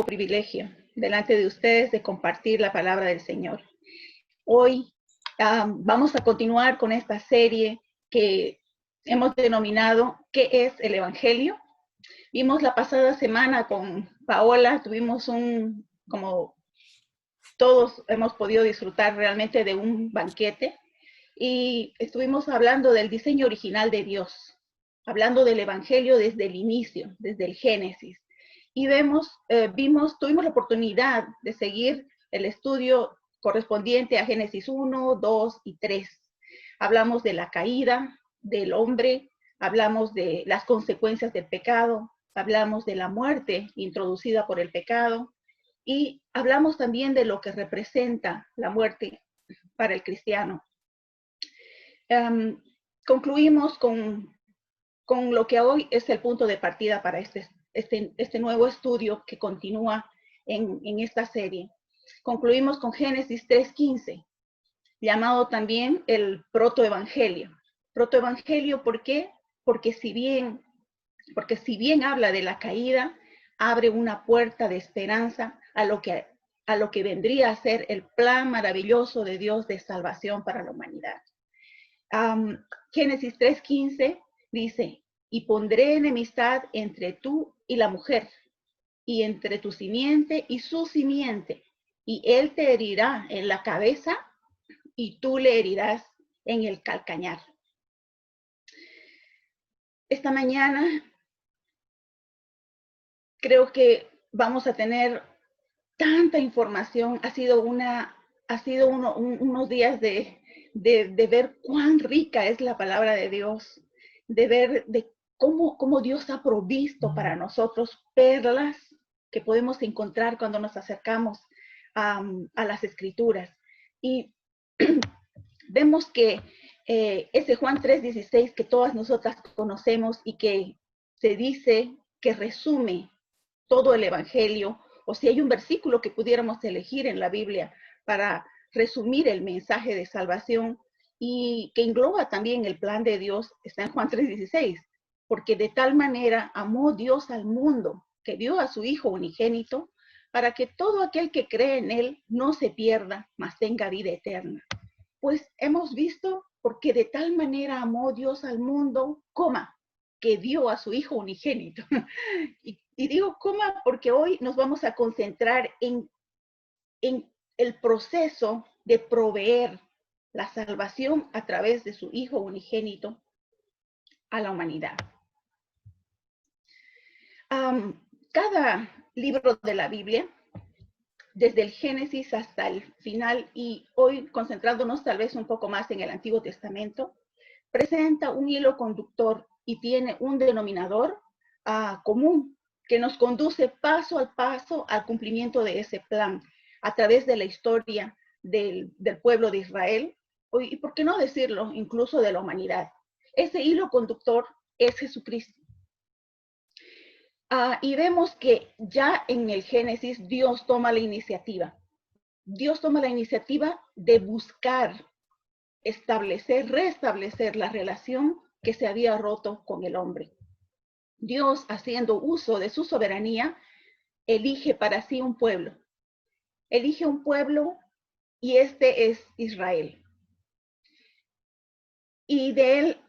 privilegio delante de ustedes de compartir la palabra del Señor. Hoy vamos a continuar con esta serie que hemos denominado ¿Qué es el Evangelio? Vimos la pasada semana con Paola, tuvimos como todos hemos podido disfrutar realmente de un banquete y estuvimos hablando del diseño original de Dios, hablando del Evangelio desde el inicio, desde el Génesis. Y tuvimos la oportunidad de seguir el estudio correspondiente a Génesis 1, 2 y 3. Hablamos de la caída del hombre, hablamos de las consecuencias del pecado, hablamos de la muerte introducida por el pecado y hablamos también de lo que representa la muerte para el cristiano. Concluimos con lo que hoy es el punto de partida para este nuevo estudio que continúa en esta serie. Concluimos con Génesis 3:15, llamado también el protoevangelio. Protoevangelio, ¿por qué? Porque si bien habla de la caída, abre una puerta de esperanza a lo que vendría a ser el plan maravilloso de Dios de salvación para la humanidad. Génesis 3:15 dice: y pondré enemistad entre tú y la mujer, y entre tu simiente y su simiente, y él te herirá en la cabeza, y tú le herirás en el calcañar. Esta mañana creo que vamos a tener tanta información. Ha sido unos días de ver cuán rica es la palabra de Dios, de ver de cómo Dios ha provisto para nosotros perlas que podemos encontrar cuando nos acercamos a las Escrituras. Y vemos que ese Juan 3:16 que todas nosotras conocemos y que se dice que resume todo el Evangelio, o si hay un versículo que pudiéramos elegir en la Biblia para resumir el mensaje de salvación y que engloba también el plan de Dios, está en Juan 3:16, porque de tal manera amó Dios al mundo que dio a su Hijo unigénito para que todo aquel que cree en él no se pierda, mas tenga vida eterna. Pues hemos visto, porque de tal manera amó Dios al mundo, que dio a su Hijo unigénito. Y digo coma porque hoy nos vamos a concentrar en el proceso de proveer la salvación a través de su Hijo unigénito a la humanidad. Cada libro de la Biblia, desde el Génesis hasta el final, y hoy concentrándonos tal vez un poco más en el Antiguo Testamento, presenta un hilo conductor y tiene un denominador común que nos conduce paso a paso al cumplimiento de ese plan a través de la historia del pueblo de Israel, y por qué no decirlo, incluso de la humanidad. Ese hilo conductor es Jesucristo. Y vemos que ya en el Génesis Dios toma la iniciativa. Dios toma la iniciativa de buscar restablecer la relación que se había roto con el hombre. Dios, haciendo uso de su soberanía, elige para sí un pueblo. Elige un pueblo y este es Israel. Y de él,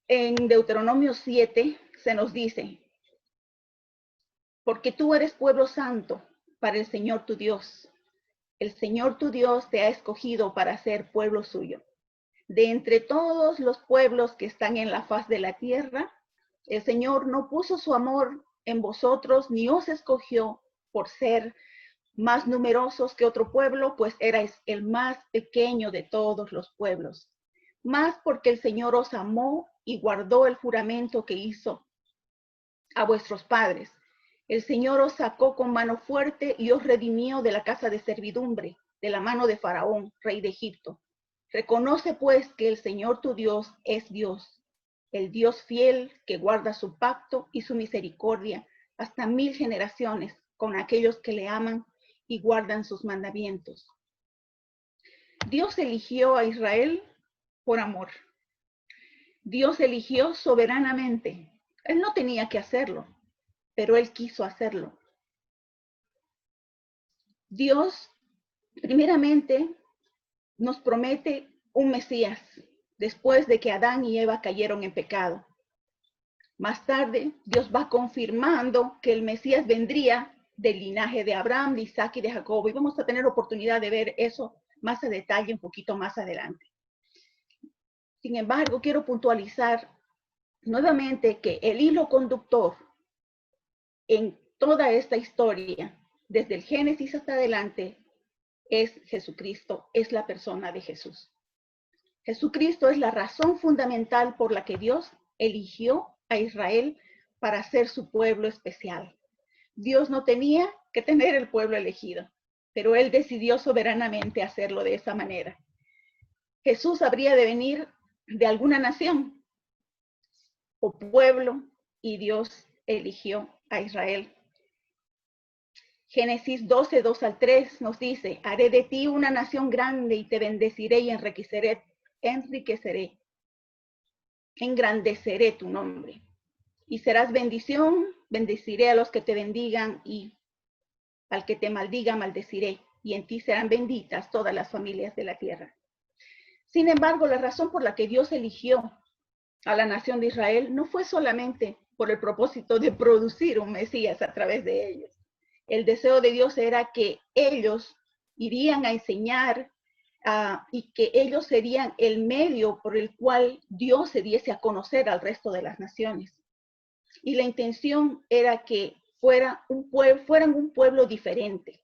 en Deuteronomio 7, se nos dice: porque tú eres pueblo santo para el Señor tu Dios. El Señor tu Dios te ha escogido para ser pueblo suyo. De entre todos los pueblos que están en la faz de la tierra, el Señor no puso su amor en vosotros, ni os escogió por ser más numerosos que otro pueblo, pues erais el más pequeño de todos los pueblos. Más porque el Señor os amó y guardó el juramento que hizo a vuestros padres. El Señor os sacó con mano fuerte y os redimió de la casa de servidumbre, de la mano de Faraón, rey de Egipto. Reconoce pues que el Señor tu Dios es Dios, el Dios fiel que guarda su pacto y su misericordia hasta 1000 generaciones con aquellos que le aman y guardan sus mandamientos. Dios eligió a Israel por amor. Dios eligió soberanamente. Él no tenía que hacerlo, pero él quiso hacerlo. Dios, primeramente, nos promete un Mesías después de que Adán y Eva cayeron en pecado. Más tarde, Dios va confirmando que el Mesías vendría del linaje de Abraham, de Isaac y de Jacob. Y vamos a tener oportunidad de ver eso más a detalle un poquito más adelante. Sin embargo, quiero puntualizar nuevamente que el hilo conductor en toda esta historia, desde el Génesis hasta adelante, es Jesucristo, es la persona de Jesús. Jesucristo es la razón fundamental por la que Dios eligió a Israel para ser su pueblo especial. Dios no tenía que tener el pueblo elegido, pero Él decidió soberanamente hacerlo de esa manera. Jesús habría de venir de alguna nación o pueblo y Dios eligió a Israel. Génesis 12, 2 al 3 nos dice, haré de ti una nación grande y te bendeciré y enriqueceré, engrandeceré tu nombre. Y serás bendición, bendeciré a los que te bendigan y al que te maldiga, maldeciré. Y en ti serán benditas todas las familias de la tierra. Sin embargo, la razón por la que Dios eligió a la nación de Israel no fue solamente por el propósito de producir un Mesías a través de ellos. El deseo de Dios era que ellos irían a enseñar y que ellos serían el medio por el cual Dios se diese a conocer al resto de las naciones. Y la intención era que fueran un pueblo diferente,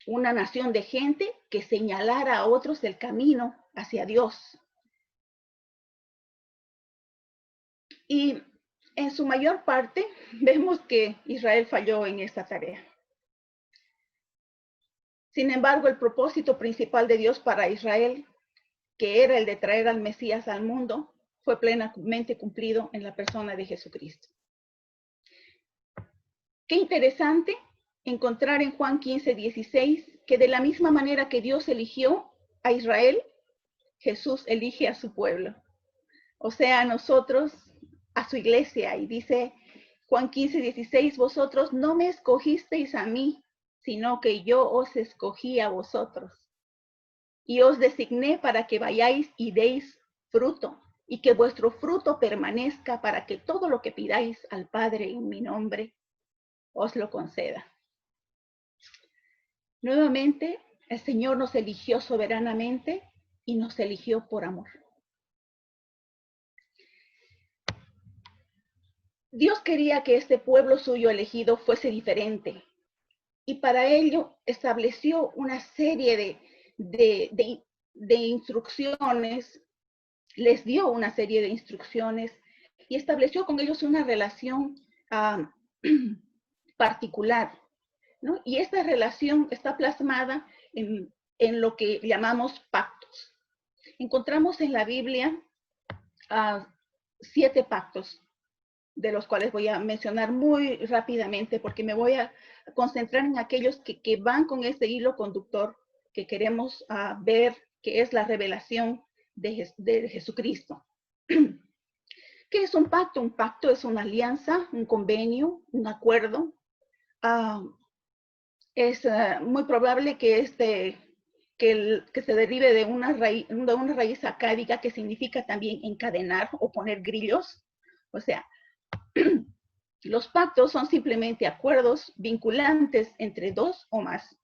una nación de gente que señalara a otros el camino hacia Dios. Y en su mayor parte vemos que Israel falló en esta tarea. Sin embargo, el propósito principal de Dios para Israel, que era el de traer al Mesías al mundo, fue plenamente cumplido en la persona de Jesucristo. Qué interesante encontrar en Juan 15, 16, que de la misma manera que Dios eligió a Israel, Jesús elige a su pueblo. O sea, a nosotros, a su iglesia. Y dice Juan 15, 16, vosotros no me escogisteis a mí, sino que yo os escogí a vosotros. Y os designé para que vayáis y deis fruto, y que vuestro fruto permanezca para que todo lo que pidáis al Padre en mi nombre, os lo conceda. Nuevamente, el Señor nos eligió soberanamente y nos eligió por amor. Dios quería que este pueblo suyo elegido fuese diferente y para ello estableció una serie de instrucciones, les dio una serie de instrucciones y estableció con ellos una relación particular, ¿no? Y esta relación está plasmada en lo que llamamos pactos. Encontramos en la Biblia 7 pactos, de los cuales voy a mencionar muy rápidamente porque me voy a concentrar en aquellos que van con ese hilo conductor que queremos ver, que es la revelación de Jesucristo. ¿Qué es un pacto? Un pacto es una alianza, un convenio, un acuerdo. Es muy probable que que se derive de una raíz acádica que significa también encadenar o poner grillos. O sea, los pactos son simplemente acuerdos vinculantes entre dos o más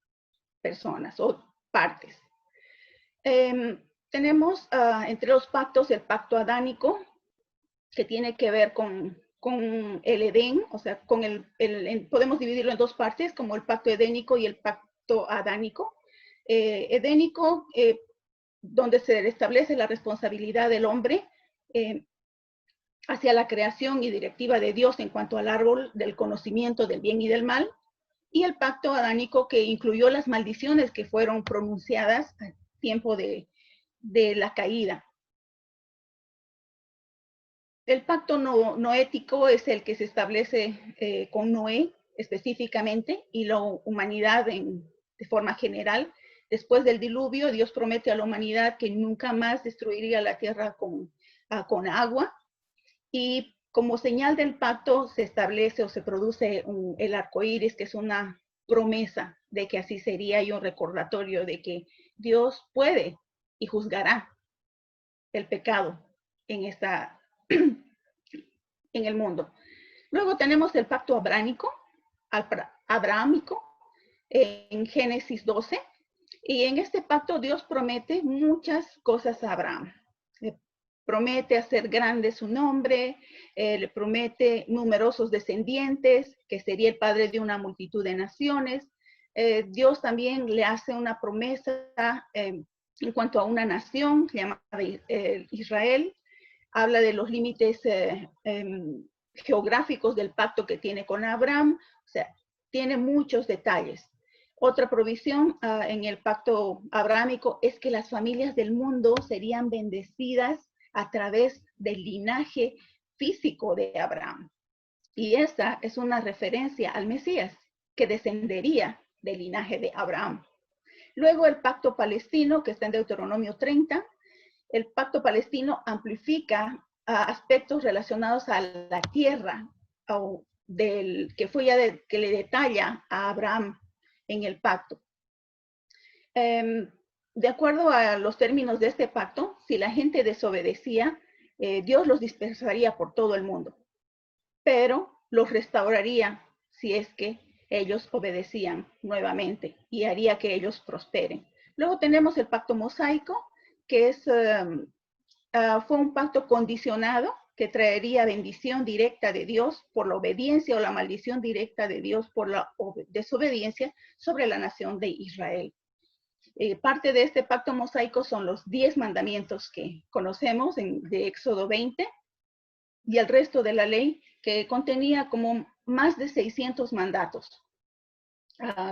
personas o partes. Tenemos entre los pactos el pacto adánico, que tiene que ver con el Edén, o sea, podemos dividirlo en dos partes, como el pacto edénico y el pacto adánico. Edénico, donde se establece la responsabilidad del hombre hacia la creación y directiva de Dios en cuanto al árbol del conocimiento del bien y del mal, y el pacto adánico que incluyó las maldiciones que fueron pronunciadas a tiempo de la caída. El pacto noético es el que se establece con Noé específicamente y la humanidad de forma general. Después del diluvio, Dios promete a la humanidad que nunca más destruiría la tierra con agua. Y como señal del pacto se establece o se produce el arco iris, que es una promesa de que así sería y un recordatorio de que Dios puede y juzgará el pecado en en el mundo. Luego tenemos el pacto abrahámico en Génesis 12. Y en este pacto Dios promete muchas cosas a Abraham. Le promete hacer grande su nombre, le promete numerosos descendientes, que sería el padre de una multitud de naciones. Dios también le hace una promesa en cuanto a una nación llamada Israel. Habla de los límites geográficos del pacto que tiene con Abraham. O sea, tiene muchos detalles. Otra provisión en el pacto abrahámico es que las familias del mundo serían bendecidas a través del linaje físico de Abraham. Y esta es una referencia al Mesías, que descendería del linaje de Abraham. Luego el pacto palestino, que está en Deuteronomio 30. El pacto palestino amplifica aspectos relacionados a la tierra, que le detalla a Abraham en el pacto. De acuerdo a los términos de este pacto, si la gente desobedecía, Dios los dispersaría por todo el mundo, pero los restauraría si es que ellos obedecían nuevamente y haría que ellos prosperen. Luego tenemos el pacto mosaico, que fue un pacto condicionado que traería bendición directa de Dios por la obediencia o la maldición directa de Dios por la desobediencia sobre la nación de Israel. Parte de este pacto mosaico son los 10 mandamientos que conocemos de Éxodo 20 y el resto de la ley, que contenía como más de 600 mandatos,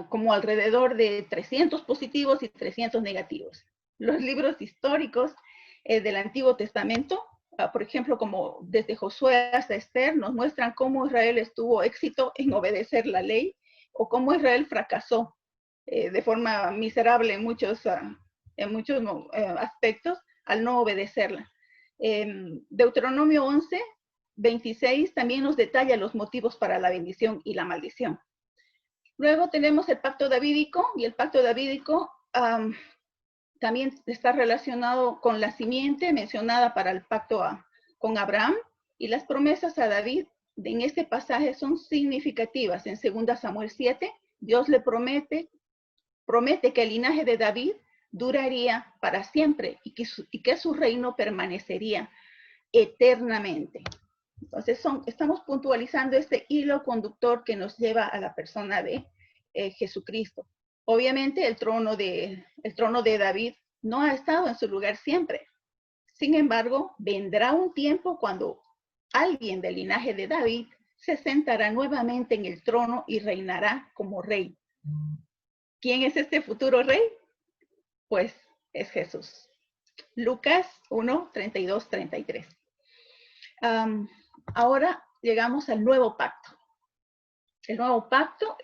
como alrededor de 300 positivos y 300 negativos. Los libros históricos del Antiguo Testamento, por ejemplo, como desde Josué hasta Esther, nos muestran cómo Israel tuvo éxito en obedecer la ley o cómo Israel fracasó de forma miserable en muchos aspectos al no obedecerla. Deuteronomio 11, 26 también nos detalla los motivos para la bendición y la maldición. Luego tenemos el pacto davídico, y el pacto davídico también está relacionado con la simiente mencionada para el pacto con Abraham, y las promesas a David en este pasaje son significativas. En 2 Samuel 7, Dios le promete que el linaje de David duraría para siempre y que su reino permanecería eternamente. Entonces estamos puntualizando este hilo conductor que nos lleva a la persona de Jesucristo. Obviamente el trono de David no ha estado en su lugar siempre. Sin embargo, vendrá un tiempo cuando alguien del linaje de David se sentará nuevamente en el trono y reinará como rey. ¿Quién es este futuro rey? Pues es Jesús. Lucas 1, 32, 33. Ahora llegamos al nuevo pacto. El nuevo pacto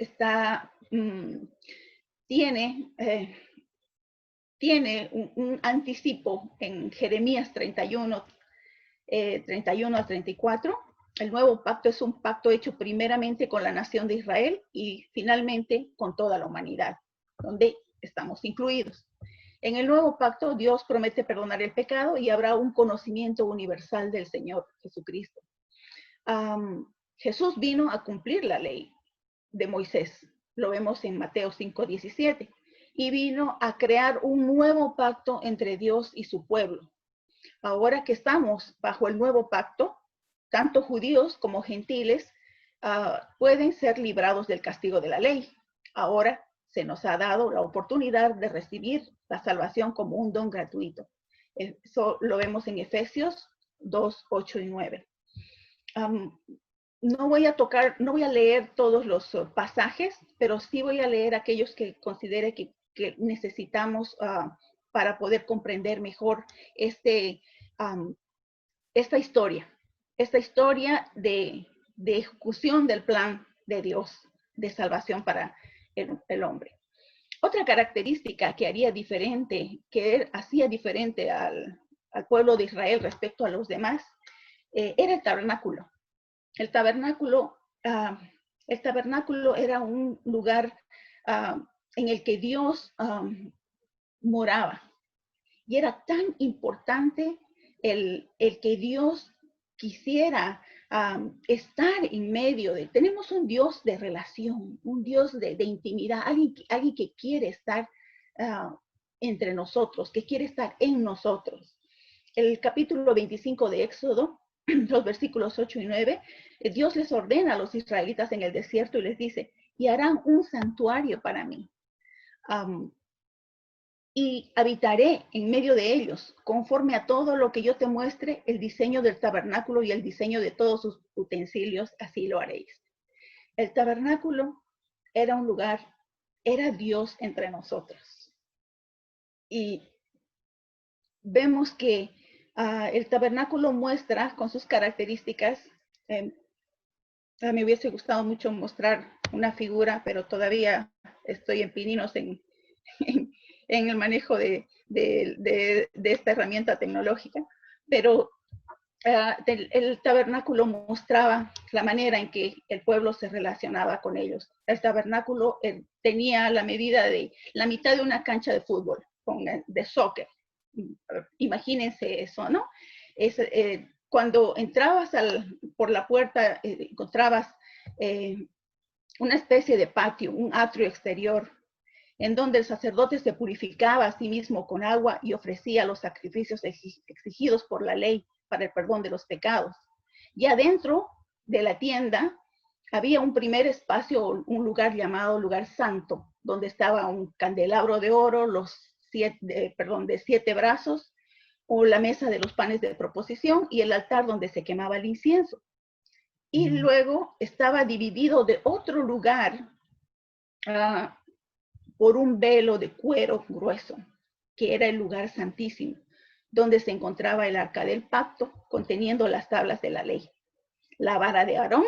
tiene un anticipo en Jeremías 31, 31 a 34. El nuevo pacto es un pacto hecho primeramente con la nación de Israel y finalmente con toda la humanidad, donde estamos incluidos. En el nuevo pacto, Dios promete perdonar el pecado y habrá un conocimiento universal del Señor Jesucristo. Jesús vino a cumplir la ley de Moisés. Lo vemos en Mateo 5:17. Y vino a crear un nuevo pacto entre Dios y su pueblo. Ahora que estamos bajo el nuevo pacto, tanto judíos como gentiles pueden ser librados del castigo de la ley. Ahora se nos ha dado la oportunidad de recibir la salvación como un don gratuito. Eso lo vemos en Efesios 2, 8 y 9. No voy a leer todos los pasajes, pero sí voy a leer aquellos que considere que necesitamos para poder comprender mejor esta historia de ejecución del plan de Dios de salvación para el hombre. Otra característica que hacía diferente al pueblo de Israel respecto a los demás, era el tabernáculo. El tabernáculo El tabernáculo era un lugar en el que Dios moraba. Y era tan importante el que Dios quisiera estar en medio de. Tenemos un Dios de relación, un Dios de intimidad, alguien que quiere estar entre nosotros, que quiere estar en nosotros. El capítulo 25 de Éxodo, los versículos 8 y 9, Dios les ordena a los israelitas en el desierto y les dice, y harán un santuario para mí. Y habitaré en medio de ellos, conforme a todo lo que yo te muestre, el diseño del tabernáculo y el diseño de todos sus utensilios, así lo haréis. El tabernáculo era un lugar, era Dios entre nosotros. Y vemos que el tabernáculo muestra con sus características, me hubiese gustado mucho mostrar una figura, pero todavía estoy en pininos en el manejo de esta herramienta tecnológica, pero el tabernáculo mostraba la manera en que el pueblo se relacionaba con ellos. El tabernáculo tenía la medida de la mitad de una cancha de fútbol, de soccer. Imagínense eso, ¿no? Cuando entrabas por la puerta, encontrabas una especie de patio, un atrio exterior, en donde el sacerdote se purificaba a sí mismo con agua y ofrecía los sacrificios exigidos por la ley para el perdón de los pecados. Y adentro de la tienda había un primer espacio, un lugar llamado lugar santo, donde estaba un candelabro de oro, de 7 brazos, o la mesa de los panes de proposición y el altar donde se quemaba el incienso. Y luego estaba dividido de otro lugar por un velo de cuero grueso, que era el lugar santísimo, donde se encontraba el arca del pacto, conteniendo las tablas de la ley, la vara de Aarón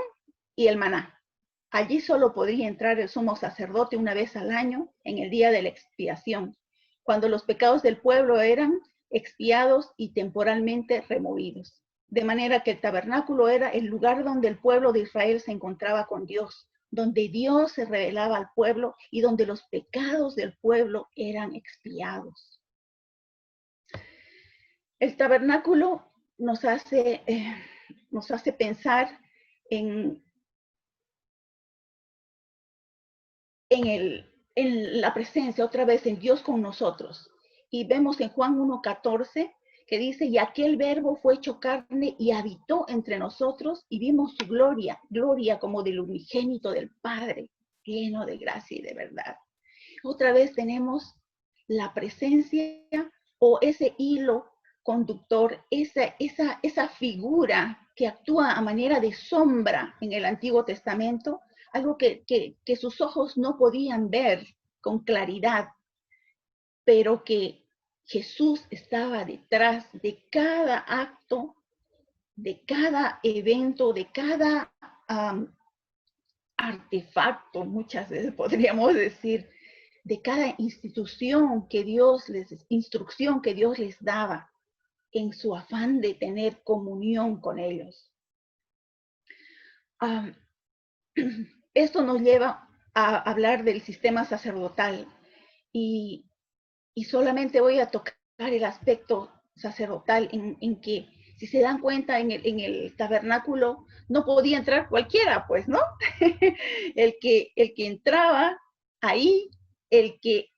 y el maná. Allí solo podría entrar el sumo sacerdote una vez al año, en el día de la expiación, cuando los pecados del pueblo eran expiados y temporalmente removidos. De manera que el tabernáculo era el lugar donde el pueblo de Israel se encontraba con Dios, donde Dios se revelaba al pueblo y donde los pecados del pueblo eran expiados. El tabernáculo nos hace pensar en la presencia, otra vez, en Dios con nosotros. Y vemos en Juan 1:14 que dice, y aquel verbo fue hecho carne y habitó entre nosotros y vimos su gloria, gloria como del unigénito del Padre, lleno de gracia y de verdad. Otra vez tenemos la presencia o ese hilo conductor, esa figura que actúa a manera de sombra en el Antiguo Testamento, algo que sus ojos no podían ver con claridad, pero que Jesús estaba detrás de cada acto, de cada evento, de cada artefacto, muchas veces podríamos decir, de cada instrucción que Dios les daba en su afán de tener comunión con ellos. Esto nos lleva a hablar del sistema sacerdotal y solamente voy a tocar el aspecto sacerdotal en que, si se dan cuenta, en el tabernáculo no podía entrar cualquiera, pues, ¿no? el que entraba ahí, el que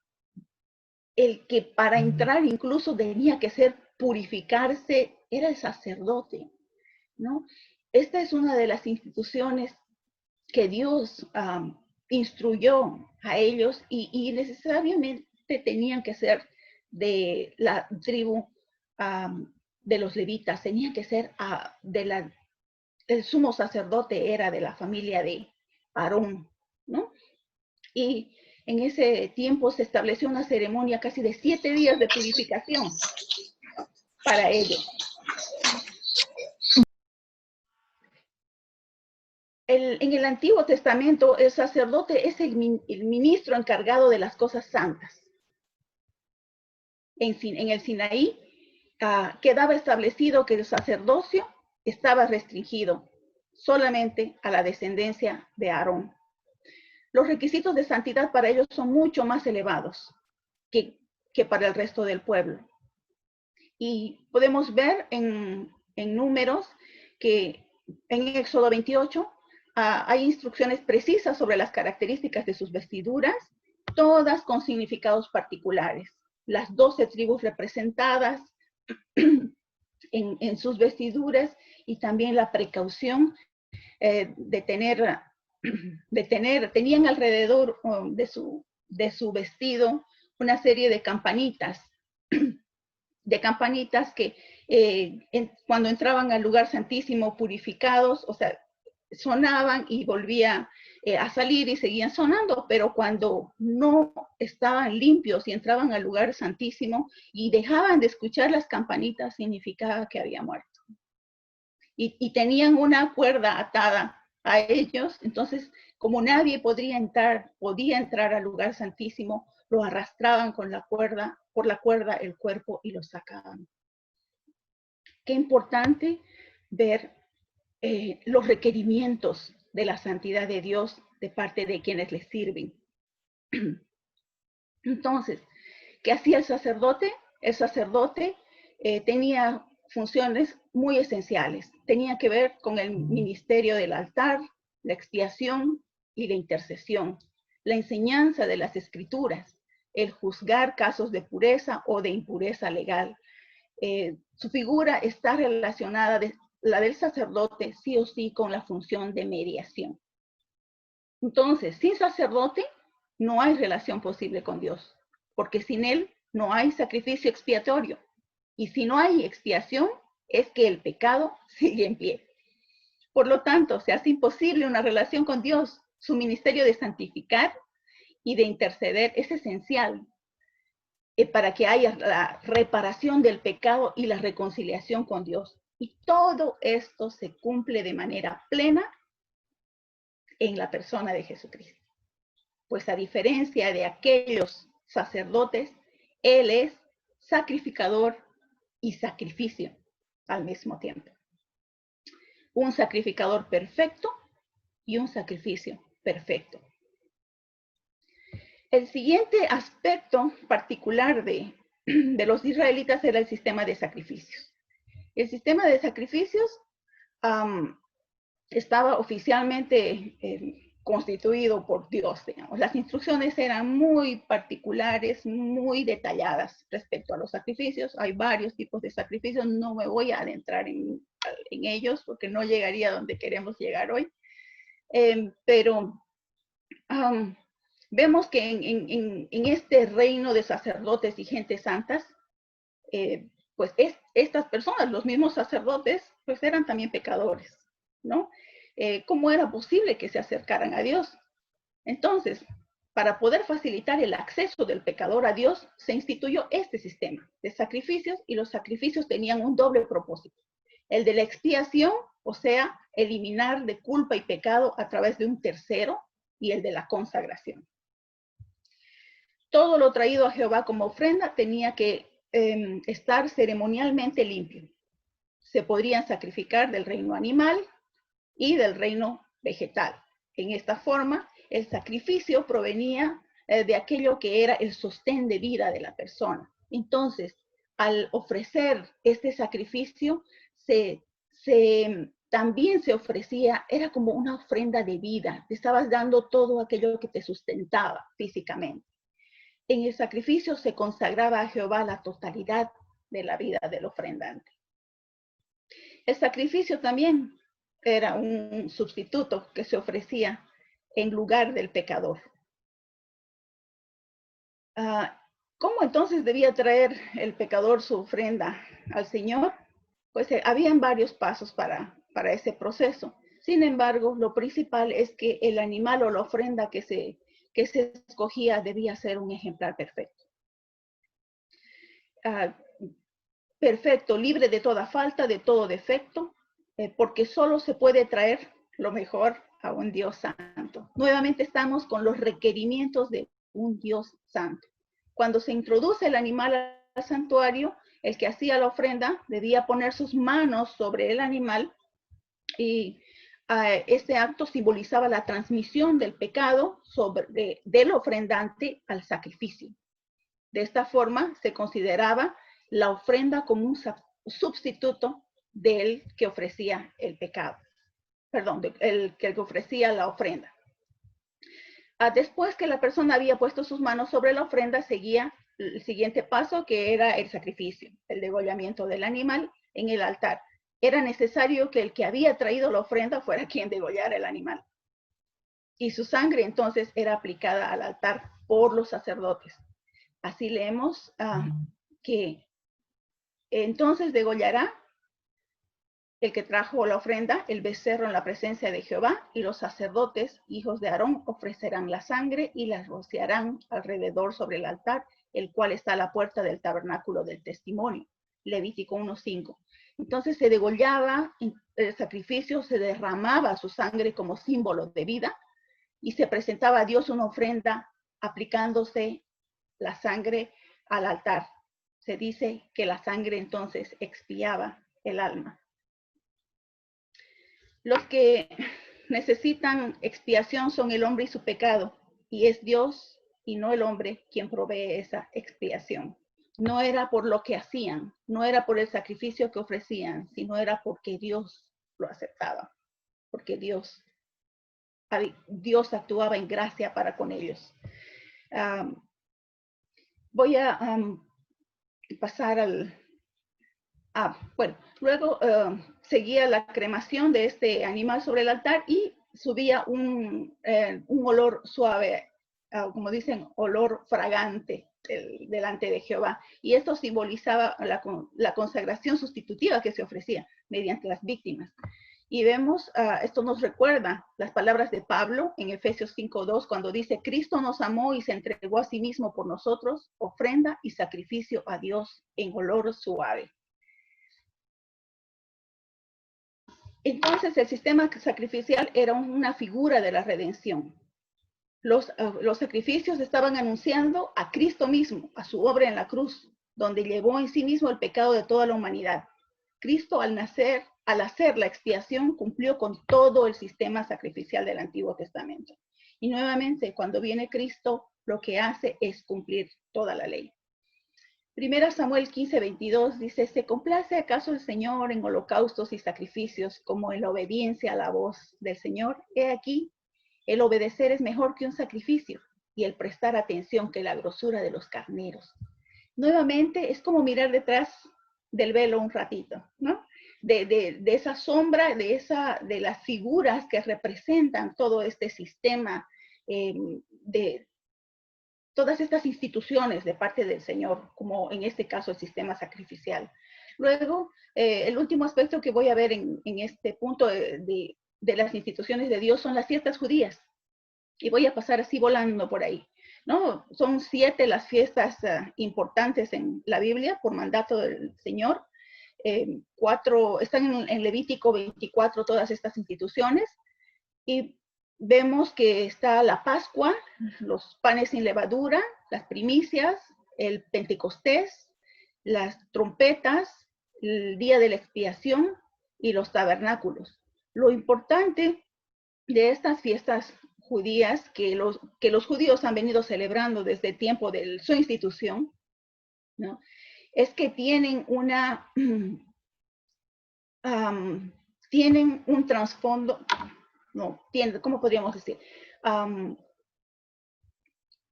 para entrar incluso tenía que purificarse, era el sacerdote, ¿no? Esta es una de las instituciones que Dios instruyó a ellos y necesariamente tenían que ser de la tribu de los levitas, tenían que ser el sumo sacerdote era de la familia de Aarón, ¿no? Y en ese tiempo se estableció una ceremonia casi de 7 días de purificación para ellos. En el Antiguo Testamento, el sacerdote es el ministro encargado de las cosas santas. En el Sinaí quedaba establecido que el sacerdocio estaba restringido solamente a la descendencia de Aarón. Los requisitos de santidad para ellos son mucho más elevados que para el resto del pueblo. Y podemos ver en Números que en Éxodo 28 hay instrucciones precisas sobre las características de sus vestiduras, todas con significados particulares. Las 12 tribus representadas en sus vestiduras y también la precaución tenían alrededor de su vestido una serie de campanitas que cuando entraban al lugar santísimo purificados, o sea, sonaban y volvía a salir y seguían sonando, pero cuando no estaban limpios y entraban al lugar santísimo y dejaban de escuchar las campanitas, significaba que había muerto. Y tenían una cuerda atada a ellos, entonces como nadie podía entrar al lugar santísimo, lo arrastraban por la cuerda el cuerpo y lo sacaban. Qué importante ver los requerimientos de la santidad de Dios de parte de quienes le sirven. Entonces, ¿qué hacía el sacerdote? El sacerdote tenía funciones muy esenciales. Tenía que ver con el ministerio del altar, la expiación y la intercesión, la enseñanza de las escrituras, el juzgar casos de pureza o de impureza legal. Su figura está relacionada, la del sacerdote, sí o sí, con la función de mediación. Entonces, sin sacerdote no hay relación posible con Dios, porque sin él no hay sacrificio expiatorio. Y si no hay expiación, es que el pecado sigue en pie. Por lo tanto, se hace imposible una relación con Dios. Su ministerio de santificar y de interceder es esencial para que haya la reparación del pecado y la reconciliación con Dios. Y todo esto se cumple de manera plena en la persona de Jesucristo. Pues a diferencia de aquellos sacerdotes, Él es sacrificador y sacrificio al mismo tiempo. Un sacrificador perfecto y un sacrificio perfecto. El siguiente aspecto particular de los israelitas era el sistema de sacrificios. El sistema de sacrificios estaba oficialmente constituido por Dios, digamos. Las instrucciones eran muy particulares, muy detalladas respecto a los sacrificios. Hay varios tipos de sacrificios, no me voy a adentrar en ellos porque no llegaría a donde queremos llegar hoy. Pero vemos que en este reino de sacerdotes y gentes santas, pues estas personas, los mismos sacerdotes, pues eran también pecadores, ¿no? ¿Cómo era posible que se acercaran a Dios? Entonces, para poder facilitar el acceso del pecador a Dios, se instituyó este sistema de sacrificios, y los sacrificios tenían un doble propósito. El de la expiación, o sea, eliminar de culpa y pecado a través de un tercero, y el de la consagración. Todo lo traído a Jehová como ofrenda tenía que estar ceremonialmente limpio. Se podrían sacrificar del reino animal y del reino vegetal. En esta forma, el sacrificio provenía de aquello que era el sostén de vida de la persona. Entonces, al ofrecer este sacrificio, también se ofrecía, era como una ofrenda de vida. Te estabas dando todo aquello que te sustentaba físicamente. En el sacrificio se consagraba a Jehová la totalidad de la vida del ofrendante. El sacrificio también era un sustituto que se ofrecía en lugar del pecador. ¿Cómo entonces debía traer el pecador su ofrenda al Señor? Pues habían varios pasos para ese proceso. Sin embargo, lo principal es que el animal o la ofrenda que se escogía debía ser un ejemplar perfecto. Perfecto, libre de toda falta, de todo defecto, porque solo se puede traer lo mejor a un Dios santo. Nuevamente estamos con los requerimientos de un Dios santo. Cuando se introduce el animal al santuario, el que hacía la ofrenda debía poner sus manos sobre el animal y este acto simbolizaba la transmisión del pecado del ofrendante al sacrificio. De esta forma se consideraba la ofrenda como un sustituto del que ofrecía el pecado. Perdón, el que ofrecía la ofrenda. Después que la persona había puesto sus manos sobre la ofrenda, seguía el siguiente paso, que era el sacrificio, el degollamiento del animal en el altar. Era necesario que el que había traído la ofrenda fuera quien degollara el animal. Y su sangre entonces era aplicada al altar por los sacerdotes. Así leemos que entonces degollará el que trajo la ofrenda, el becerro en la presencia de Jehová, y los sacerdotes, hijos de Aarón, ofrecerán la sangre y la rociarán alrededor sobre el altar, el cual está a la puerta del tabernáculo del testimonio. Levítico 1:5. Entonces se degollaba el sacrificio, se derramaba su sangre como símbolo de vida y se presentaba a Dios una ofrenda aplicándose la sangre al altar. Se dice que la sangre entonces expiaba el alma. Los que necesitan expiación son el hombre y su pecado, y es Dios y no el hombre quien provee esa expiación. No era por lo que hacían, no era por el sacrificio que ofrecían, sino era porque Dios lo aceptaba, porque Dios actuaba en gracia para con ellos. Voy a pasar al... bueno, luego seguía la cremación de este animal sobre el altar y subía un olor suave, como dicen, olor fragante delante de Jehová. Y esto simbolizaba la consagración sustitutiva que se ofrecía mediante las víctimas. Y vemos, esto nos recuerda las palabras de Pablo en Efesios 5:2, cuando dice, Cristo nos amó y se entregó a sí mismo por nosotros, ofrenda y sacrificio a Dios en olor suave. Entonces el sistema sacrificial era una figura de la redención. Los sacrificios estaban anunciando a Cristo mismo, a su obra en la cruz, donde llevó en sí mismo el pecado de toda la humanidad. Cristo al hacer la expiación cumplió con todo el sistema sacrificial del Antiguo Testamento. Y nuevamente, cuando viene Cristo, lo que hace es cumplir toda la ley. Primera Samuel 15:22 dice, ¿se complace acaso el Señor en holocaustos y sacrificios como en la obediencia a la voz del Señor? He aquí, el obedecer es mejor que un sacrificio y el prestar atención que la grosura de los carneros. Nuevamente, es como mirar detrás del velo un ratito, ¿no? De esa sombra, de las figuras que representan todo este sistema de todas estas instituciones de parte del Señor, como en este caso el sistema sacrificial. Luego, el último aspecto que voy a ver en este punto de las instituciones de Dios son las fiestas judías. Y voy a pasar así volando por ahí, ¿no? Son 7 las fiestas importantes en la Biblia por mandato del Señor. 4 están en Levítico 24 todas estas instituciones. Y vemos que está la Pascua, los panes sin levadura, las primicias, el Pentecostés, las trompetas, el día de la expiación y los tabernáculos. Lo importante de estas fiestas judías que los judíos han venido celebrando desde el tiempo de su institución, ¿no? Es que tienen tienen un trasfondo, ¿cómo podríamos decir?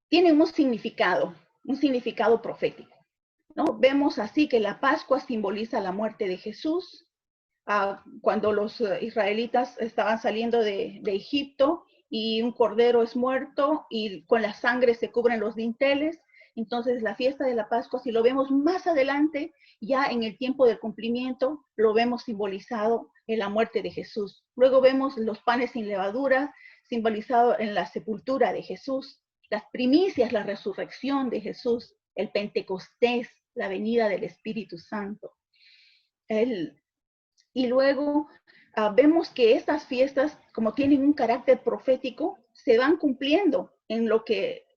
Tienen un significado profético, ¿no? Vemos así que la Pascua simboliza la muerte de Jesús, cuando los israelitas estaban saliendo de Egipto y un cordero es muerto y con la sangre se cubren los dinteles. Entonces la fiesta de la Pascua, si lo vemos más adelante, ya en el tiempo del cumplimiento, lo vemos simbolizado en la muerte de Jesús. Luego vemos los panes sin levadura, simbolizado en la sepultura de Jesús, las primicias, la resurrección de Jesús, el Pentecostés, la venida del Espíritu Santo. Y luego vemos que estas fiestas, como tienen un carácter profético, se van cumpliendo en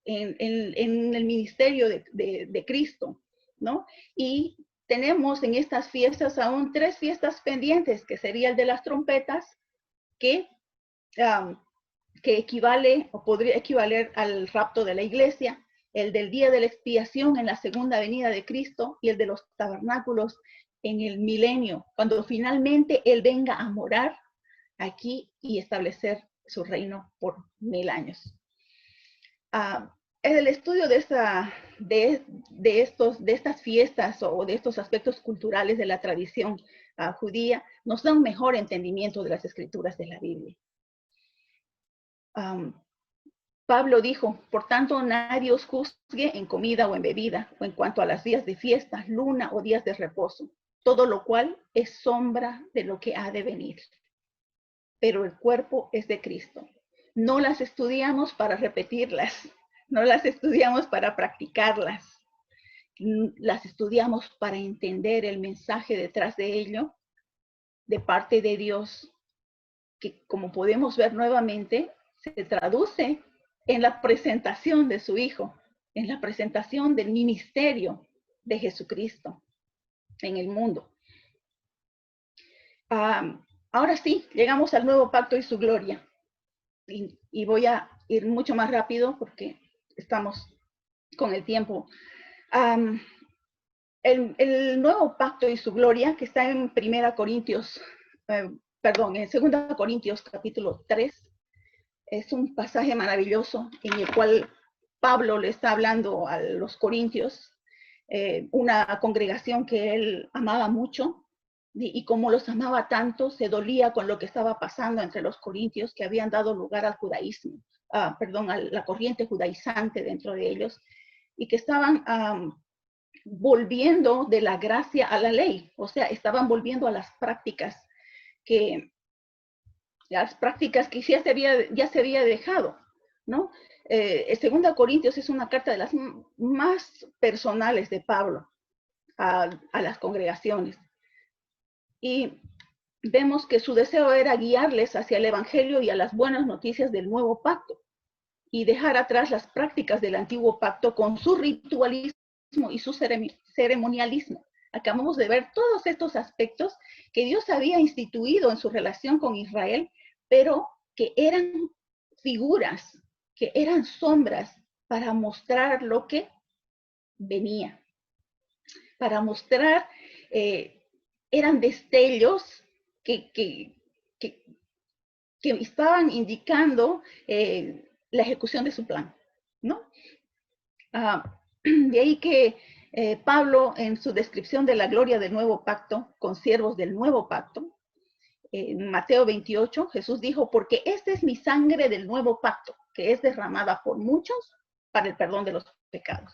el ministerio de Cristo, ¿no? Y tenemos en estas fiestas aún 3 fiestas pendientes, que sería el de las trompetas, que, um, que equivale o podría equivaler al rapto de la iglesia, el del día de la expiación en la segunda venida de Cristo y el de los tabernáculos en el milenio, cuando finalmente Él venga a morar aquí y establecer su reino por 1000 años. En el estudio de estas fiestas o de estos aspectos culturales de la tradición judía, nos da un mejor entendimiento de las escrituras de la Biblia. Pablo dijo, por tanto, nadie os juzgue en comida o en bebida, o en cuanto a los días de fiesta, luna o días de reposo, todo lo cual es sombra de lo que ha de venir. Pero el cuerpo es de Cristo. No las estudiamos para repetirlas, no las estudiamos para practicarlas, las estudiamos para entender el mensaje detrás de ello, de parte de Dios, que como podemos ver nuevamente, se traduce en la presentación de su Hijo, en la presentación del ministerio de Jesucristo en el mundo. Ahora sí, llegamos al nuevo pacto y su gloria. Y voy a ir mucho más rápido porque estamos con el tiempo. El nuevo pacto y su gloria, que está en 2 Corintios capítulo 3, es un pasaje maravilloso en el cual Pablo le está hablando a los corintios, una congregación que él amaba mucho, y como los amaba tanto, se dolía con lo que estaba pasando entre los corintios, que habían dado lugar al judaísmo, a la corriente judaizante dentro de ellos, y que estaban volviendo de la gracia a la ley, o sea, estaban volviendo a las prácticas que ya se había dejado, ¿no? 2 Corintios es una carta de las más personales de Pablo a las congregaciones. Y vemos que su deseo era guiarles hacia el evangelio y a las buenas noticias del nuevo pacto y dejar atrás las prácticas del antiguo pacto con su ritualismo y su ceremonialismo. Acabamos de ver todos estos aspectos que Dios había instituido en su relación con Israel, pero que eran figuras, que eran sombras para mostrar lo que venía, para mostrar, eran destellos que estaban indicando la ejecución de su plan, ¿no? De ahí que Pablo, en su descripción de la gloria del nuevo pacto, con siervos del nuevo pacto, en Mateo 28, Jesús dijo, porque esta es mi sangre del nuevo pacto, que es derramada por muchos para el perdón de los pecados.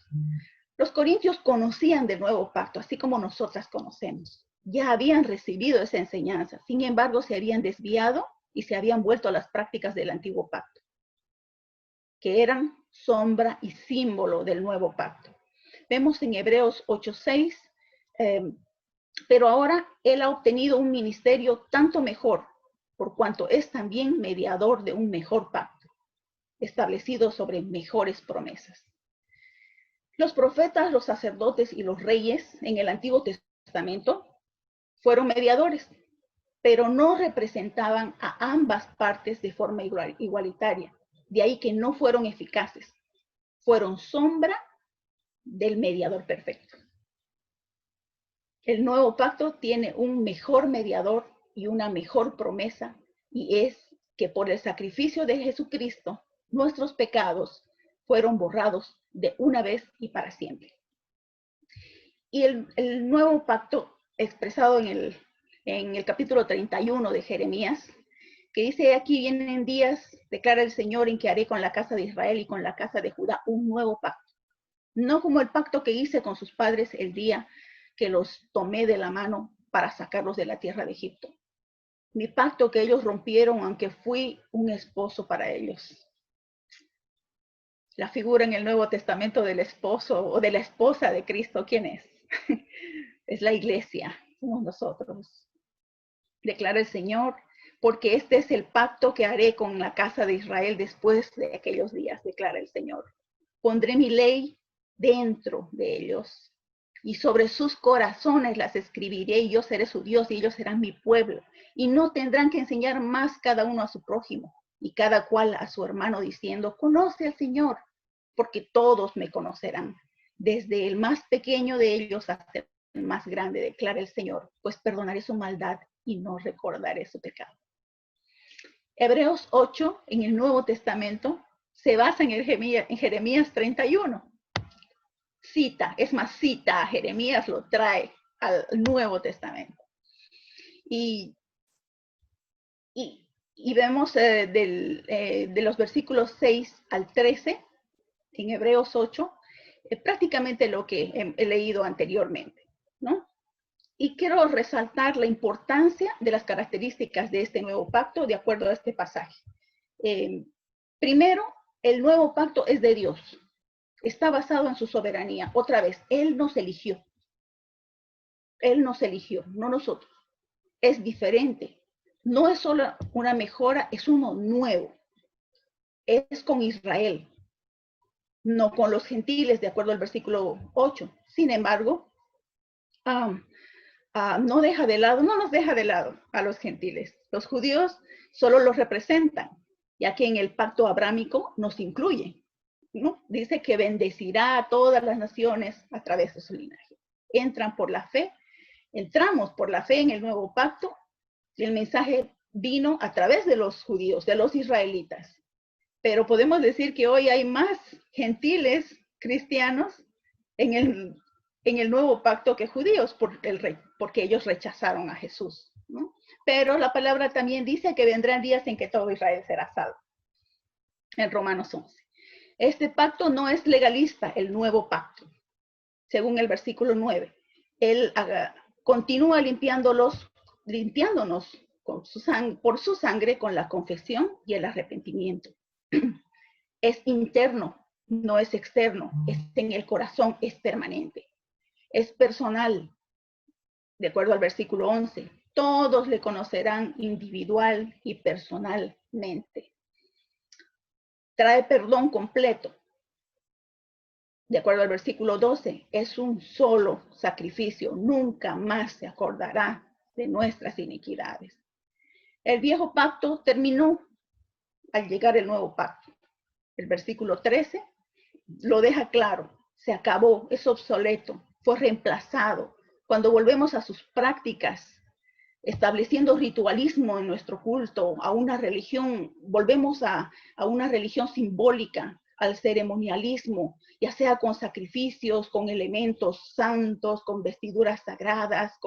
Los corintios conocían del nuevo pacto, así como nosotras conocemos. Ya habían recibido esa enseñanza, sin embargo, se habían desviado y se habían vuelto a las prácticas del antiguo pacto, que eran sombra y símbolo del nuevo pacto. Vemos en Hebreos 8:6, pero ahora él ha obtenido un ministerio tanto mejor, por cuanto es también mediador de un mejor pacto, establecido sobre mejores promesas. Los profetas, los sacerdotes y los reyes en el Antiguo Testamento fueron mediadores, pero no representaban a ambas partes de forma igualitaria. De ahí que no fueron eficaces. Fueron sombra del mediador perfecto. El nuevo pacto tiene un mejor mediador y una mejor promesa, y es que por el sacrificio de Jesucristo, nuestros pecados fueron borrados de una vez y para siempre. Y el nuevo pacto expresado en el capítulo 31 de Jeremías, que dice, aquí vienen días, declara el Señor, en que haré con la casa de Israel y con la casa de Judá un nuevo pacto. No como el pacto que hice con sus padres el día que los tomé de la mano para sacarlos de la tierra de Egipto. Mi pacto que ellos rompieron, aunque fui un esposo para ellos. La figura en el Nuevo Testamento del esposo o de la esposa de Cristo, ¿quién es? Es la iglesia, somos nosotros. Declara el Señor, porque este es el pacto que haré con la casa de Israel después de aquellos días, declara el Señor. Pondré mi ley dentro de ellos. y sobre sus corazones las escribiré, y yo seré su Dios, y ellos serán mi pueblo. Y no tendrán que enseñar más cada uno a su prójimo, y cada cual a su hermano, diciendo, conoce al Señor, porque todos me conocerán, desde el más pequeño de ellos hasta el más grande, declara el Señor, pues perdonaré su maldad y no recordaré su pecado. Hebreos 8, en el Nuevo Testamento, se basa en Jeremías 31. Cita a Jeremías, lo trae al Nuevo Testamento. Y vemos de los versículos 6 al 13, en Hebreos 8, prácticamente lo que he leído anteriormente, ¿no? Y quiero resaltar la importancia de las características de este nuevo pacto de acuerdo a este pasaje. Primero, el nuevo pacto es de Dios. Está basado en su soberanía. Otra vez, Él nos eligió. Él nos eligió, no nosotros. Es diferente. No es solo una mejora, es uno nuevo. Es con Israel, no con los gentiles, de acuerdo al versículo 8. Sin embargo, no nos deja de lado a los gentiles. Los judíos solo los representan, ya que en el pacto abrámico nos incluye, ¿no? Dice que bendecirá a todas las naciones a través de su linaje. Entramos por la fe en el nuevo pacto, y el mensaje vino a través de los judíos, de los israelitas. Pero podemos decir que hoy hay más gentiles cristianos en el nuevo pacto que judíos, porque ellos rechazaron a Jesús, ¿no? Pero la palabra también dice que vendrán días en que todo Israel será salvo, en Romanos 11. Este pacto no es legalista, el nuevo pacto, según el versículo 9. Él continúa limpiándonos por su sangre con la confesión y el arrepentimiento. Es interno, no es externo, es en el corazón, es permanente. Es personal, de acuerdo al versículo 11. Todos le conocerán individual y personalmente. Trae perdón completo. De acuerdo al versículo 12, es un solo sacrificio. Nunca más se acordará de nuestras iniquidades. El viejo pacto terminó al llegar el nuevo pacto. El versículo 13 lo deja claro. Se acabó, es obsoleto, fue reemplazado. Cuando volvemos a sus prácticas, estableciendo ritualismo en nuestro culto, a una religión, volvemos a una religión simbólica, al ceremonialismo, ya sea con sacrificios, con elementos santos, con vestiduras sagradas,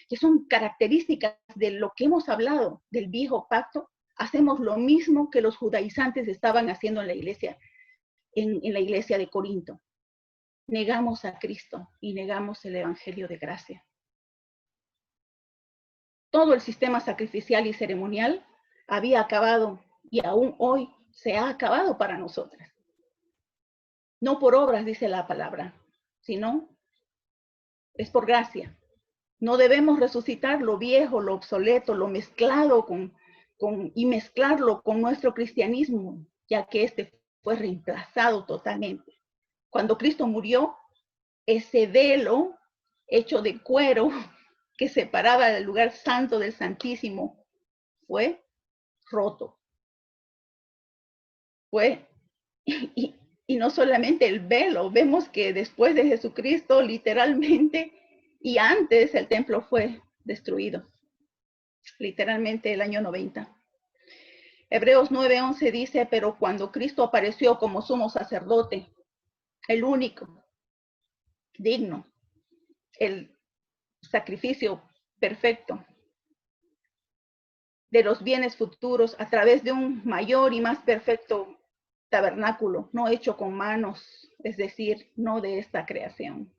que son características de lo que hemos hablado del viejo pacto. Hacemos lo mismo que los judaizantes estaban haciendo en la iglesia, en la iglesia de Corinto. Negamos a Cristo y negamos el evangelio de gracia. Todo el sistema sacrificial y ceremonial había acabado y aún hoy se ha acabado para nosotras. No por obras, dice la palabra, sino es por gracia. No debemos resucitar lo viejo, lo obsoleto, lo mezclado y mezclarlo con nuestro cristianismo, ya que este fue reemplazado totalmente. Cuando Cristo murió, ese velo hecho de cuero que separaba el lugar santo del santísimo fue roto. Y no solamente el velo, vemos que después de Jesucristo, literalmente, y antes el templo fue destruido, literalmente el año 90. Hebreos 9:11 dice, pero cuando Cristo apareció como sumo sacerdote, el único, digno, el sacrificio perfecto de los bienes futuros a través de un mayor y más perfecto tabernáculo, no hecho con manos, es decir, no de esta creación.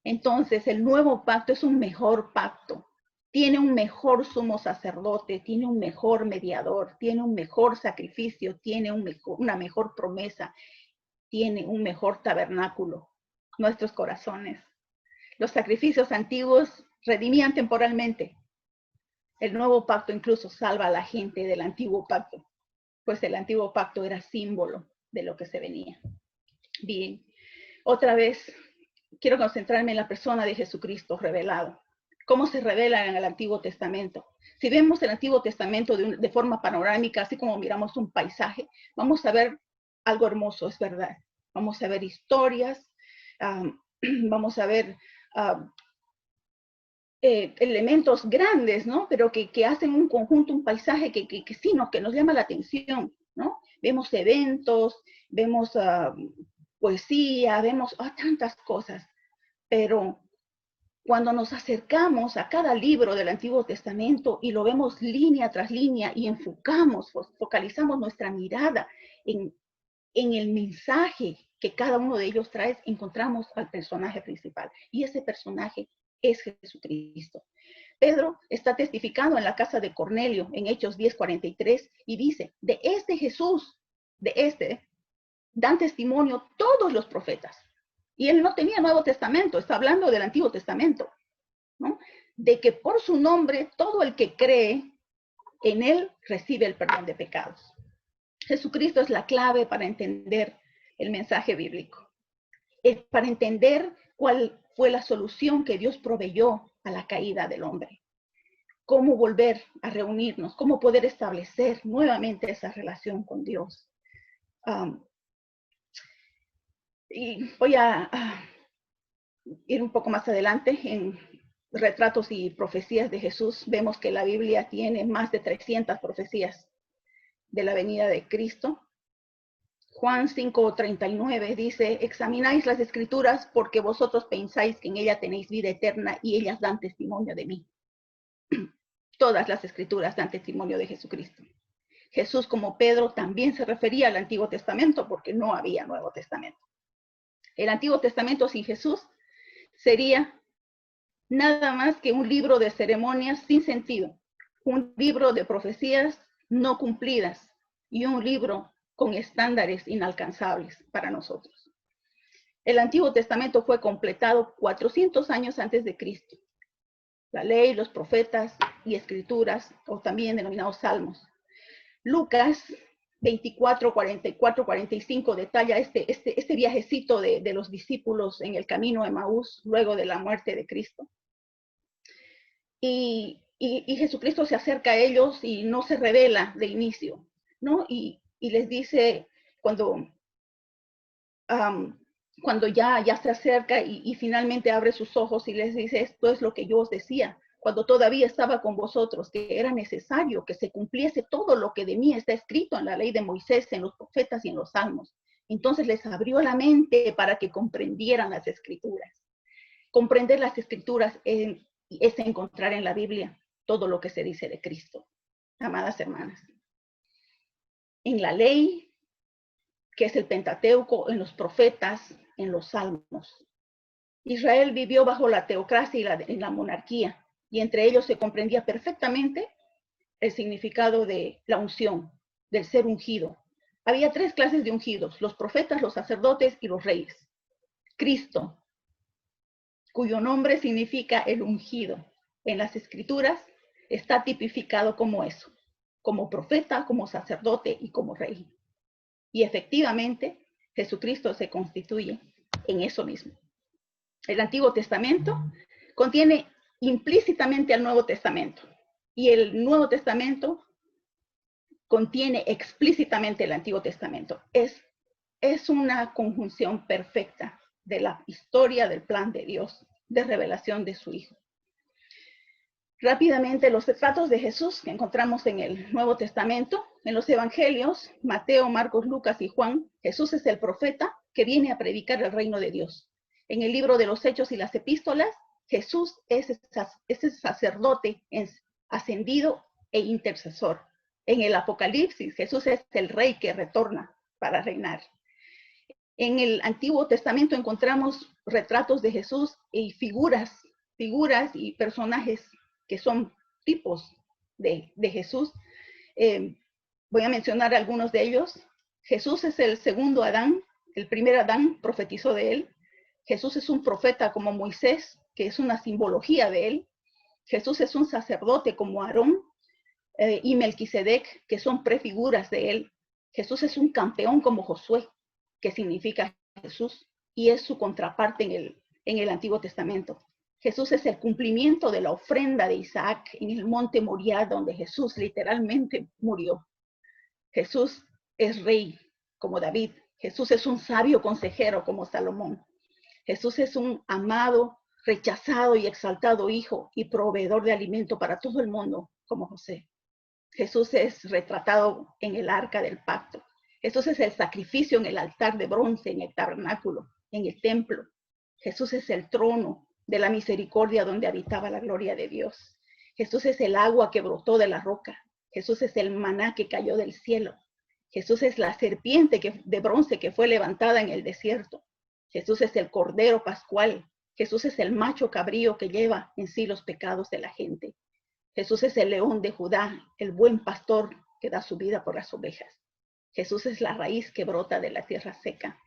Entonces, el nuevo pacto es un mejor pacto. Tiene un mejor sumo sacerdote, tiene un mejor mediador, tiene un mejor sacrificio, tiene una mejor promesa, tiene un mejor tabernáculo, nuestros corazones. Los sacrificios antiguos redimían temporalmente. El nuevo pacto incluso salva a la gente del antiguo pacto, pues el antiguo pacto era símbolo de lo que se venía. Bien, otra vez quiero concentrarme en la persona de Jesucristo revelado. ¿Cómo se revela en el Antiguo Testamento? Si vemos el Antiguo Testamento de forma panorámica, así como miramos un paisaje, vamos a ver algo hermoso, es verdad. Vamos a ver historias, vamos a ver elementos grandes, ¿no? Pero que hacen un conjunto, un paisaje que sí, que nos llama la atención, ¿no? Vemos eventos, vemos poesía, vemos tantas cosas, pero cuando nos acercamos a cada libro del Antiguo Testamento y lo vemos línea tras línea y enfocamos, focalizamos nuestra mirada en el mensaje que cada uno de ellos trae, encontramos al personaje principal. Y ese personaje es Jesucristo. Pedro está testificando en la casa de Cornelio en Hechos 10:43 y dice, de este Jesús, dan testimonio todos los profetas. Y él no tenía Nuevo Testamento, está hablando del Antiguo Testamento, ¿no? De que por su nombre todo el que cree en él recibe el perdón de pecados. Jesucristo es la clave para entender el mensaje bíblico, para entender cuál fue la solución que Dios proveyó a la caída del hombre, cómo volver a reunirnos, cómo poder establecer nuevamente esa relación con Dios. Y voy a ir un poco más adelante en retratos y profecías de Jesús. Vemos que la Biblia tiene más de 300 profecías de la venida de Cristo. Juan 5:39 dice, examináis las escrituras porque vosotros pensáis que en ellas tenéis vida eterna y ellas dan testimonio de mí. Todas las escrituras dan testimonio de Jesucristo. Jesús, como Pedro, también se refería al Antiguo Testamento porque no había Nuevo Testamento. El Antiguo Testamento sin Jesús sería nada más que un libro de ceremonias sin sentido, un libro de profecías no cumplidas y un libro con estándares inalcanzables para nosotros. El Antiguo Testamento fue completado 400 años antes de Cristo. La ley, los profetas y escrituras, o también denominados salmos. Lucas 24, 44, 45 detalla este viajecito de los discípulos en el camino de Emaús luego de la muerte de Cristo. Y Jesucristo se acerca a ellos y no se revela de inicio, ¿no? Y les dice cuando ya se acerca y finalmente abre sus ojos y les dice, esto es lo que yo os decía, cuando todavía estaba con vosotros, que era necesario que se cumpliese todo lo que de mí está escrito en la ley de Moisés, en los profetas y en los salmos. Entonces les abrió la mente para que comprendieran las escrituras. Comprender las escrituras es encontrar en la Biblia todo lo que se dice de Cristo, amadas hermanas. En la ley, que es el Pentateuco, en los profetas, en los salmos. Israel vivió bajo la teocracia y la monarquía, y entre ellos se comprendía perfectamente el significado de la unción, del ser ungido. Había 3 clases de ungidos, los profetas, los sacerdotes y los reyes. Cristo, cuyo nombre significa el ungido, en las escrituras está tipificado como eso, como profeta, como sacerdote y como rey. Y efectivamente, Jesucristo se constituye en eso mismo. El Antiguo Testamento contiene implícitamente al Nuevo Testamento y el Nuevo Testamento contiene explícitamente el Antiguo Testamento. Es una conjunción perfecta de la historia del plan de Dios, de revelación de su Hijo. Rápidamente, los retratos de Jesús que encontramos en el Nuevo Testamento, en los Evangelios, Mateo, Marcos, Lucas y Juan, Jesús es el profeta que viene a predicar el reino de Dios. En el libro de los Hechos y las Epístolas, Jesús es ese sacerdote ascendido e intercesor. En el Apocalipsis, Jesús es el rey que retorna para reinar. En el Antiguo Testamento encontramos retratos de Jesús y figuras y personajes que son tipos de Jesús. Voy a mencionar algunos de ellos. Jesús es el segundo Adán, el primer Adán profetizó de él. Jesús es un profeta como Moisés, que es una simbología de él. Jesús es un sacerdote como Aarón y Melquisedec, que son prefiguras de él. Jesús es un campeón como Josué, que significa Jesús, y es su contraparte en el Antiguo Testamento. Jesús es el cumplimiento de la ofrenda de Isaac en el monte Moriah, donde Jesús literalmente murió. Jesús es rey como David. Jesús es un sabio consejero como Salomón. Jesús es un amado, rechazado y exaltado hijo y proveedor de alimento para todo el mundo como José. Jesús es retratado en el arca del pacto. Jesús es el sacrificio en el altar de bronce, en el tabernáculo, en el templo. Jesús es el trono de la misericordia donde habitaba la gloria de Dios. Jesús es el agua que brotó de la roca. Jesús es el maná que cayó del cielo. Jesús es la serpiente de bronce que fue levantada en el desierto. Jesús es el cordero pascual. Jesús es el macho cabrío que lleva en sí los pecados de la gente. Jesús es el león de Judá, el buen pastor que da su vida por las ovejas. Jesús es la raíz que brota de la tierra seca,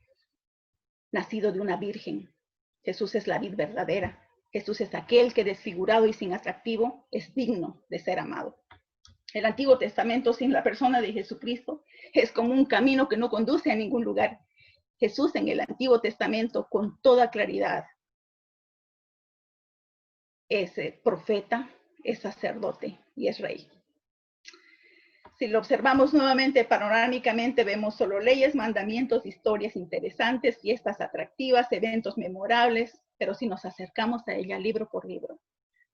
nacido de una virgen. Jesús es la vid verdadera. Jesús es aquel que desfigurado y sin atractivo es digno de ser amado. El Antiguo Testamento sin la persona de Jesucristo es como un camino que no conduce a ningún lugar. Jesús en el Antiguo Testamento con toda claridad es profeta, es sacerdote y es rey. Si lo observamos nuevamente panorámicamente, vemos solo leyes, mandamientos, historias interesantes, fiestas atractivas, eventos memorables, pero si nos acercamos a ella libro por libro,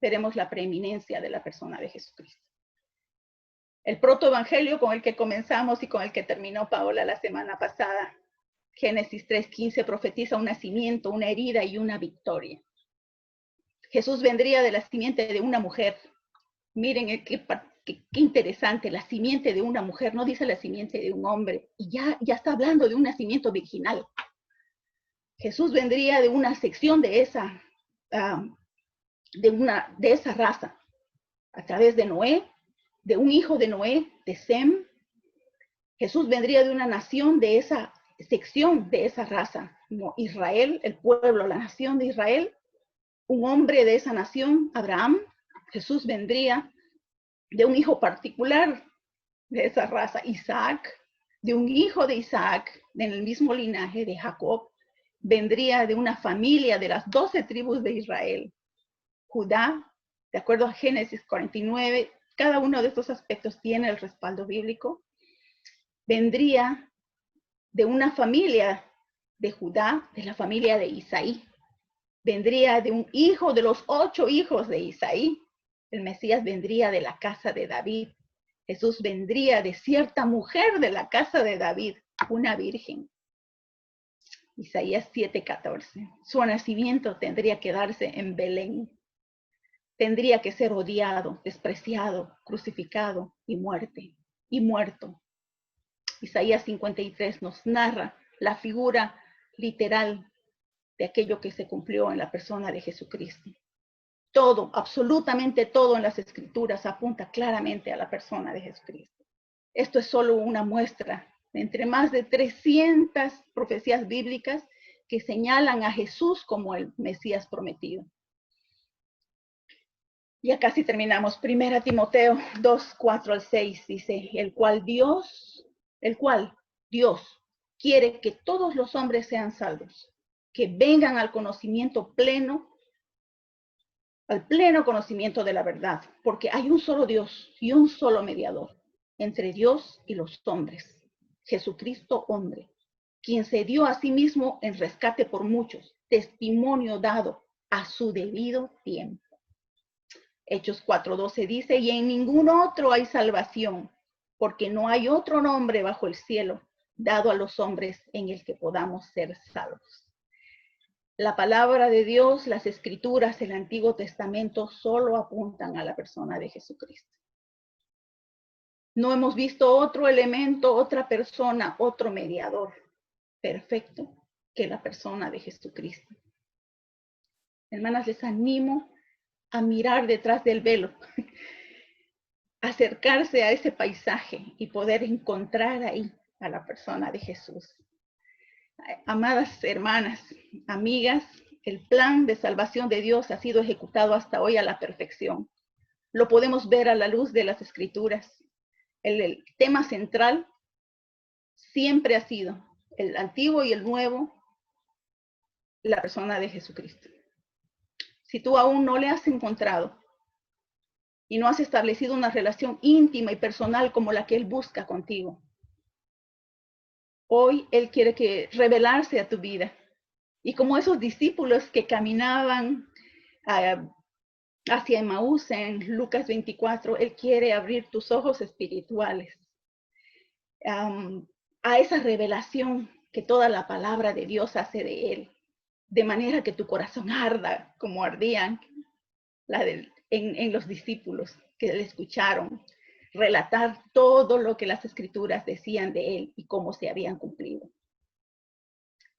veremos la preeminencia de la persona de Jesucristo. El protoevangelio con el que comenzamos y con el que terminó Paola la semana pasada, Génesis 3:15, profetiza un nacimiento, una herida y una victoria. Jesús vendría de la simiente de una mujer. Miren qué interesante, la simiente de una mujer, no dice la simiente de un hombre, y ya está hablando de un nacimiento virginal. Jesús vendría de una sección de esa raza, a través de Noé, de un hijo de Noé, de Sem. Jesús vendría de una nación de esa sección de esa raza, como Israel, el pueblo, la nación de Israel, un hombre de esa nación, Abraham. Jesús vendría de un hijo particular de esa raza, Isaac, de un hijo de Isaac, en el mismo linaje de Jacob, vendría de una familia de las 12 tribus de Israel. Judá, de acuerdo a Génesis 49, cada uno de estos aspectos tiene el respaldo bíblico. Vendría de una familia de Judá, de la familia de Isaí. Vendría de un hijo de los 8 hijos de Isaí. El Mesías vendría de la casa de David. Jesús vendría de cierta mujer de la casa de David, una virgen. Isaías 7:14. Su nacimiento tendría que darse en Belén. Tendría que ser odiado, despreciado, crucificado y muerto. Isaías 53 nos narra la figura literal de aquello que se cumplió en la persona de Jesucristo. Todo, absolutamente todo en las Escrituras apunta claramente a la persona de Jesucristo. Esto es solo una muestra de entre más de 300 profecías bíblicas que señalan a Jesús como el Mesías prometido. Ya casi terminamos. 1 Timoteo 2:4-6 dice, el cual Dios quiere que todos los hombres sean salvos, que vengan al conocimiento pleno, al pleno conocimiento de la verdad, porque hay un solo Dios y un solo mediador entre Dios y los hombres, Jesucristo hombre, quien se dio a sí mismo en rescate por muchos, testimonio dado a su debido tiempo. Hechos 4:12 dice, y en ningún otro hay salvación, porque no hay otro nombre bajo el cielo dado a los hombres en el que podamos ser salvos. La palabra de Dios, las Escrituras, el Antiguo Testamento solo apuntan a la persona de Jesucristo. No hemos visto otro elemento, otra persona, otro mediador perfecto que la persona de Jesucristo. Hermanas, les animo a mirar detrás del velo, acercarse a ese paisaje y poder encontrar ahí a la persona de Jesús. Amadas hermanas, amigas, el plan de salvación de Dios ha sido ejecutado hasta hoy a la perfección. Lo podemos ver a la luz de las Escrituras. El tema central siempre ha sido el Antiguo y el Nuevo la persona de Jesucristo. Si tú aún no le has encontrado y no has establecido una relación íntima y personal como la que Él busca contigo, hoy Él quiere revelarse a tu vida. Y como esos discípulos que caminaban hacia Emaús en Lucas 24, Él quiere abrir tus ojos espirituales a esa revelación que toda la palabra de Dios hace de Él, de manera que tu corazón arda como ardían en los discípulos que le escucharon relatar todo lo que las escrituras decían de Él y cómo se habían cumplido.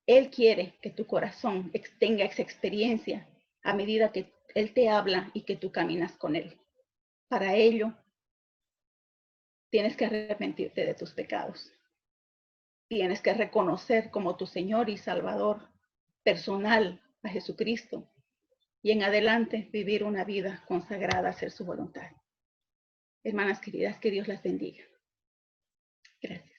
Él quiere que tu corazón tenga esa experiencia a medida que Él te habla y que tú caminas con Él. Para ello, tienes que arrepentirte de tus pecados. Tienes que reconocer como tu Señor y Salvador personal a Jesucristo y en adelante vivir una vida consagrada a hacer su voluntad. Hermanas queridas, que Dios las bendiga. Gracias.